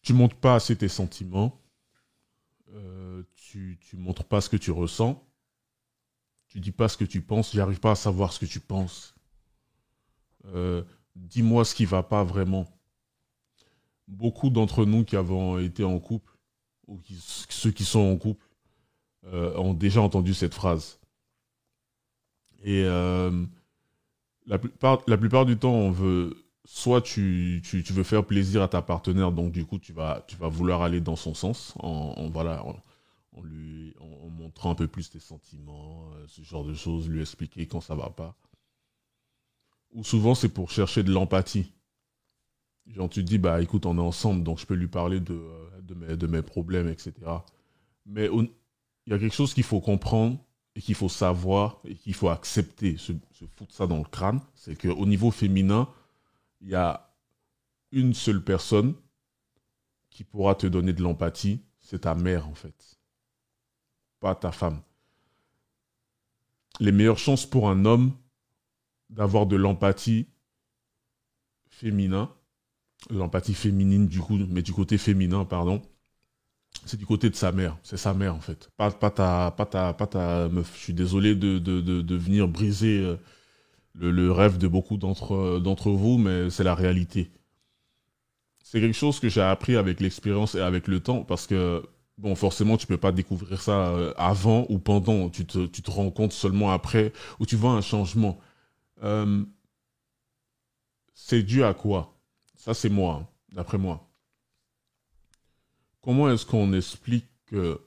Tu montres pas assez tes sentiments, tu montres pas ce que tu ressens, tu dis pas ce que tu penses, j'arrive pas à savoir ce que tu penses. Dis-moi ce qui va pas vraiment. Beaucoup d'entre nous qui avons été en couple, ou ceux qui sont en couple, ont déjà entendu cette phrase. Et la plupart du temps, on veut, soit tu veux faire plaisir à ta partenaire, donc du coup, tu vas vouloir aller dans son sens, voilà, en montrant un peu plus tes sentiments, ce genre de choses, lui expliquer quand ça va pas. Ou souvent, c'est pour chercher de l'empathie. Genre, tu te dis, bah écoute, on est ensemble, donc je peux lui parler de mes problèmes, etc. Mais il y a quelque chose qu'il faut comprendre et qu'il faut savoir et qu'il faut accepter, se foutre ça dans le crâne, c'est qu'au niveau féminin, il y a une seule personne qui pourra te donner de l'empathie, c'est ta mère en fait, pas ta femme. Les meilleures chances pour un homme d'avoir de l'empathie féminin, l'empathie féminine du coup, mais du côté féminin, pardon, c'est du côté de sa mère. C'est sa mère, en fait. Pas ta meuf. Je suis désolé de venir briser le rêve de beaucoup d'entre vous, mais c'est la réalité. C'est quelque chose que j'ai appris avec l'expérience et avec le temps, parce que, bon, forcément, tu peux pas découvrir ça avant ou pendant. Tu te rends compte seulement après, ou tu vois un changement. Euh, c'est dû à quoi? Ça, c'est moi, hein, d'après moi. Comment est-ce qu'on explique que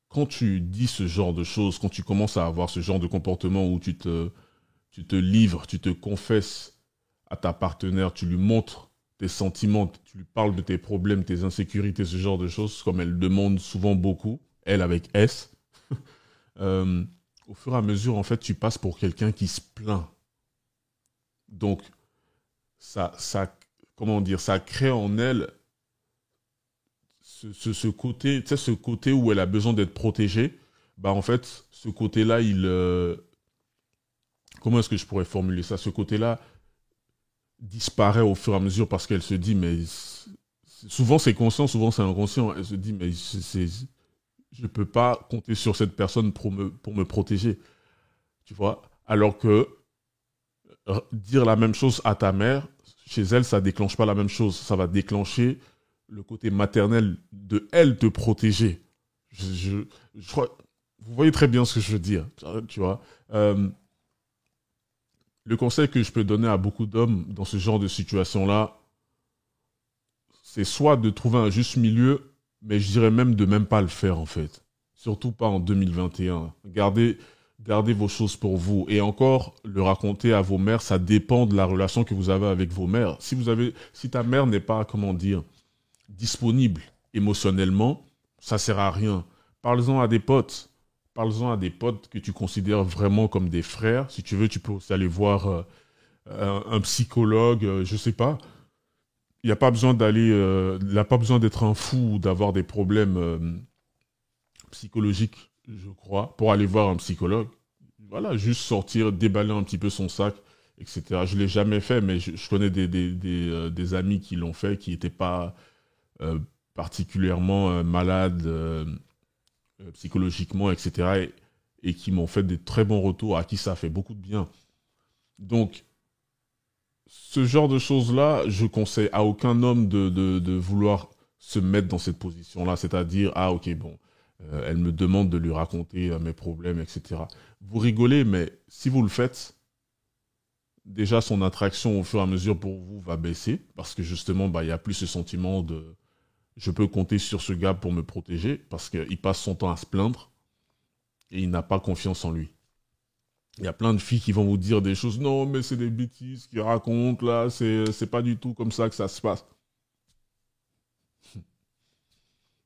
quand tu dis ce genre de choses, quand tu commences à avoir ce genre de comportement où tu te livres, tu te confesses à ta partenaire, tu lui montres tes sentiments, tu lui parles de tes problèmes, tes insécurités, ce genre de choses, comme elle demande souvent beaucoup, elle avec S, euh, au fur et à mesure, en fait, tu passes pour quelqu'un qui se plaint. Donc, comment dire, ça crée en elle ce côté, tu sais, ce côté où elle a besoin d'être protégée. Bah, en fait, ce côté-là, comment est-ce que je pourrais formuler ça? Ce côté-là disparaît au fur et à mesure parce qu'elle se dit, mais souvent c'est conscient, souvent c'est inconscient. Elle se dit, mais je ne peux pas compter sur cette personne pour me protéger. Tu vois? Alors que dire la même chose à ta mère, chez elle, ça déclenche pas la même chose. Ça va déclencher le côté maternel de elle te protéger. Je, je, je crois, vous voyez très bien ce que je veux dire, tu vois. Le conseil que je peux donner à beaucoup d'hommes dans ce genre de situation-là, c'est soit de trouver un juste milieu, mais je dirais même de même pas le faire en fait. Surtout pas en 2021. Gardez vos choses pour vous. Et encore, le raconter à vos mères, ça dépend de la relation que vous avez avec vos mères. Si ta mère n'est pas, comment dire, disponible émotionnellement, ça sert à rien. Parle-en à des potes. Parle-en à des potes que tu considères vraiment comme des frères. Si tu veux, tu peux aussi aller voir un psychologue, je sais pas. Il n'y a pas besoin il n'a pas besoin d'être un fou ou d'avoir des problèmes psychologiques, je crois, pour aller voir un psychologue. Voilà, juste sortir, déballer un petit peu son sac, etc. Je l'ai jamais fait, mais je connais des amis qui l'ont fait, qui n'étaient pas euh, particulièrement malades psychologiquement, etc. Et qui m'ont fait des très bons retours, à qui ça a fait beaucoup de bien. Donc, ce genre de choses-là, je conseille à aucun homme de vouloir se mettre dans cette position-là, c'est-à-dire, ah ok, bon, elle me demande de lui raconter mes problèmes, etc. Vous rigolez, mais si vous le faites, déjà son attraction au fur et à mesure pour vous va baisser, parce que justement, bah, il n'y a plus ce sentiment de je peux compter sur ce gars pour me protéger, parce qu'il passe son temps à se plaindre et il n'a pas confiance en lui. Il y a plein de filles qui vont vous dire des choses. Non, mais c'est des bêtises qu'ils racontent là. C'est pas du tout comme ça que ça se passe.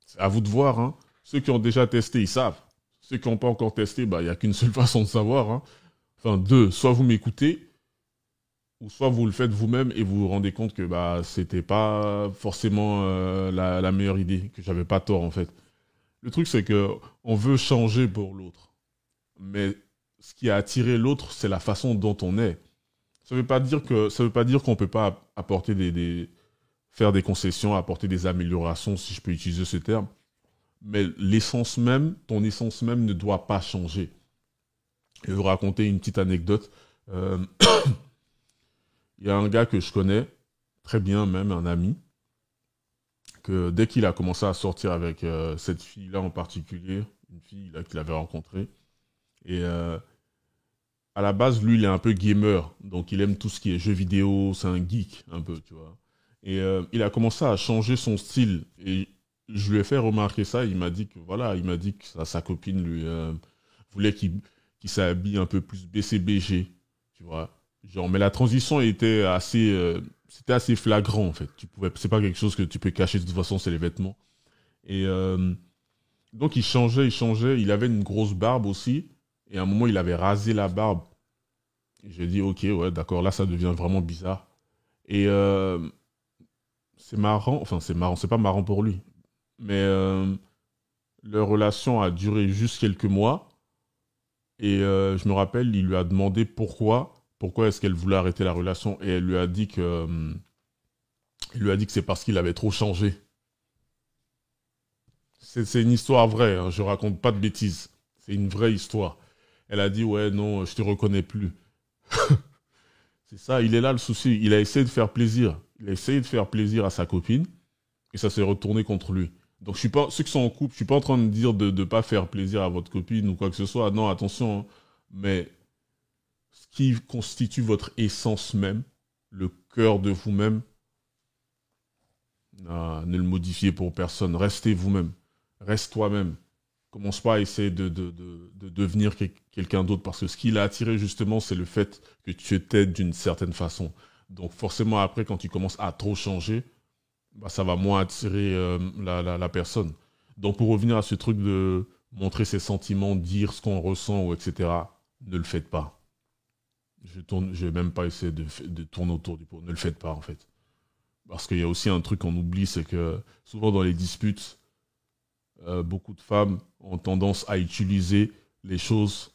C'est à vous de voir, hein. Ceux qui ont déjà testé, ils savent. Ceux qui n'ont pas encore testé, bah, il n'y a qu'une seule façon de savoir, hein. Enfin, deux, soit vous m'écoutez, ou soit vous le faites vous-même et vous vous rendez compte que bah, c'était pas forcément la meilleure idée, que j'avais pas tort en fait. Le truc, c'est que on veut changer pour l'autre. Mais ce qui a attiré l'autre, c'est la façon dont on est. Ça veut pas dire qu'on peut pas apporter faire des concessions, apporter des améliorations, si je peux utiliser ce terme. Mais l'essence même, ton essence même ne doit pas changer. Je vais vous raconter une petite anecdote. Euh, Il y a un gars que je connais, très bien même, un ami, que dès qu'il a commencé à sortir avec cette fille-là en particulier, une fille là qu'il avait rencontrée, et à la base, lui, il est un peu gamer, donc il aime tout ce qui est jeux vidéo, c'est un geek un peu, tu vois. Et il a commencé à changer son style, et je lui ai fait remarquer ça, il m'a dit que voilà, il m'a dit que sa copine lui voulait qu'il s'habille un peu plus BCBG, tu vois. Genre, mais la transition était assez, c'était assez flagrant en fait. C'est pas quelque chose que tu peux cacher de toute façon, c'est les vêtements. Et donc il changeait. Il avait une grosse barbe aussi. Et à un moment, il avait rasé la barbe. Et j'ai dit, ok, ouais, d'accord, là ça devient vraiment bizarre. Et c'est marrant, enfin c'est marrant, c'est pas marrant pour lui. Mais leur relation a duré juste quelques mois. Et je me rappelle, il lui a demandé pourquoi est-ce qu'elle voulait arrêter la relation. Et elle lui a dit il lui a dit que c'est parce qu'il avait trop changé. C'est une histoire vraie, hein, je raconte pas de bêtises. C'est une vraie histoire. Elle a dit, ouais, non, je te reconnais plus. C'est ça, il est là le souci. Il a essayé de faire plaisir. Il a essayé de faire plaisir à sa copine et ça s'est retourné contre lui. Donc, je suis pas, ceux qui sont en couple, je suis pas en train de dire de ne pas faire plaisir à votre copine ou quoi que ce soit. Non, attention, hein. Mais ce qui constitue votre essence même, le cœur de vous-même, ne le modifiez pour personne. Restez vous-même. Reste toi-même. Commence pas à essayer de devenir quelqu'un d'autre parce que ce qui l'a attiré justement, c'est le fait que tu étais d'une certaine façon. Donc forcément après, quand tu commences à trop changer, bah, ça va moins attirer la personne. Donc pour revenir à ce truc de montrer ses sentiments, dire ce qu'on ressent, ou etc., ne le faites pas. Je vais même pas essayer de tourner autour du pot. Ne le faites pas en fait. Parce qu'il y a aussi un truc qu'on oublie, c'est que souvent dans les disputes, beaucoup de femmes ont tendance à utiliser les choses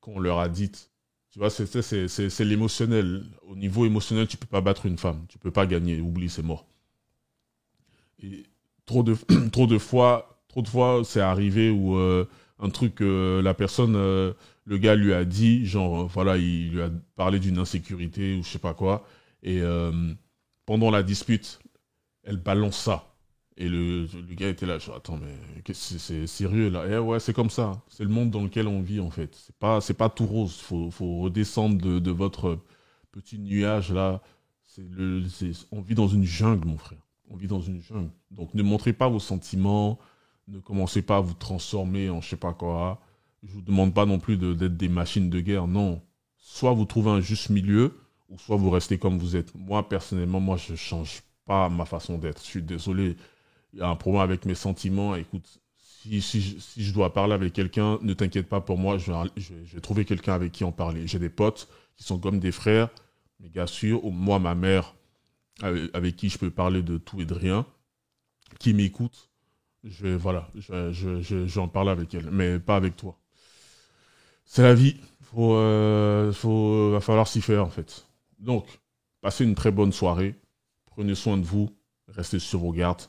qu'on leur a dites. Tu vois, c'est l'émotionnel. Au niveau émotionnel, tu peux pas battre une femme. Tu peux pas gagner. Oublie, c'est mort. Et trop de, trop de fois, c'est arrivé où un truc que la personne, le gars lui a dit, genre, voilà, il lui a parlé d'une insécurité ou je sais pas quoi. Et pendant la dispute, elle balance ça. Et le gars était là, genre, attends, mais c'est sérieux là? Eh ouais, c'est comme ça. C'est le monde dans lequel on vit en fait. C'est pas tout rose. Faut redescendre de votre petit nuage là. On vit dans une jungle, mon frère. On vit dans une jungle. Donc ne montrez pas vos sentiments. Ne commencez pas à vous transformer en je sais pas quoi. Je vous demande pas non plus d'être des machines de guerre. Non. Soit vous trouvez un juste milieu, ou soit vous restez comme vous êtes. Moi, personnellement, moi, je change pas ma façon d'être. Je suis désolé, il y a un problème avec mes sentiments. Écoute, si je dois parler avec quelqu'un, ne t'inquiète pas pour moi, je vais trouver quelqu'un avec qui en parler. J'ai des potes qui sont comme des frères, mes gars sûrs, ou moi, ma mère, avec qui je peux parler de tout et de rien, qui m'écoute. Voilà, j'en parle avec elle, mais pas avec toi. C'est la vie. Va falloir s'y faire, en fait. Donc, passez une très bonne soirée. Prenez soin de vous. Restez sur vos gardes.